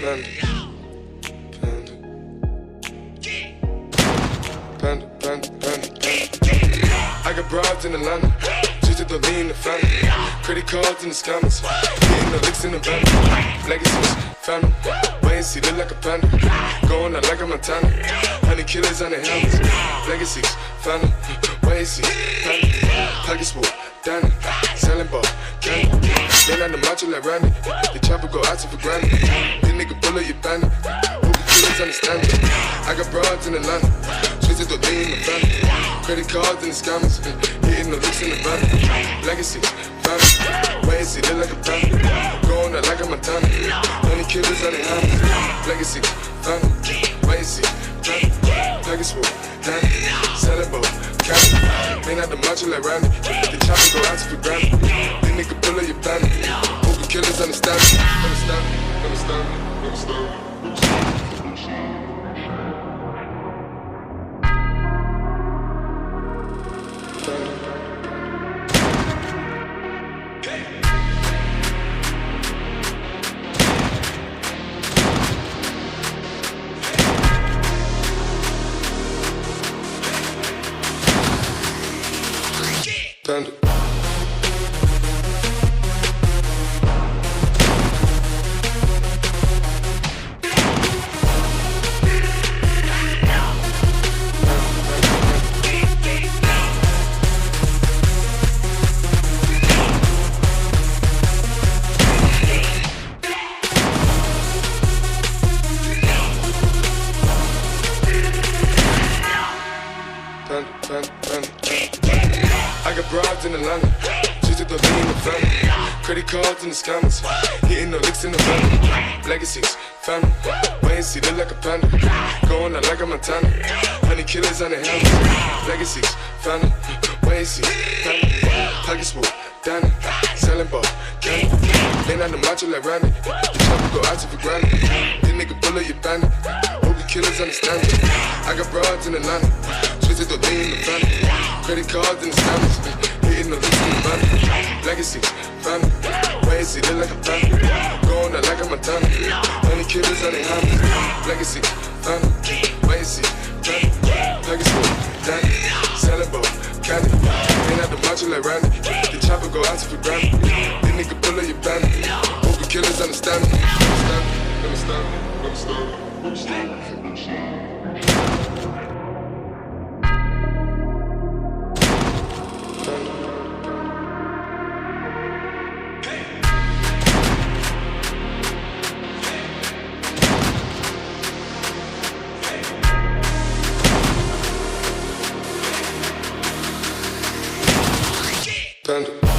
Panda, panda, panda, panda, panda. I got broads in Atlanta, just to lean in the family. Credit cards in the scammers, hitting the licks in the van. Legacies, family, wait and see, look like a panda. Going out like a Montana, 100 killers on the helmets. Legacies, family, wait and see, family. Pockets full, Danny, selling ball, candy. Man on the macho like Randy, the chopper go out to for granted. This nigga bullet, you bandit. Killers understand it. I got broads in Atlanta, twisted to lean in the family. Credit cards in the scammers, hitting the licks in the van. Legacies, family, wait and see, look like a panda. Going out like a Montana, 100 killers on the helmets. Legacies, family, wait and see, family. Pockets full, Danny, selling ball, candy. Man out the macho like Randy, the chopper go out to for granted. This nigga bullet, you bandit. Hope killers understand me, understand me, understand me, understand me. Panda. I got broads in Atlanta, just to lean in the family. Credit cards in the scammers, hitting the licks in the van. Legacies, family, wait and see, look like a panda. Going out like a Montana, 100 killers on the helmets. Legacies, family, wait and see, family. Pockets full, Danny, selling ball, candy. Man on the macho like Randy, the chopper go out to for granted. This nigga bullet, you bandit. Hope the killers understand it. I got broads in Atlanta, twisted to lean in the family. Credit cards in the scammers, hitting the licks in the van. Legacies, family, wait and see, look like a panda. Going out like a Montana, 100 killers on the helmets. Legacies, family, wait and see, family. Pockets full, Danny, selling ball, candy. Man out the macho like Randy, the chopper go out to for granted. This nigga bullet, you bandit. Hope the killers understand me, understand me, understand me, understand me, understand me, understand me. Panda.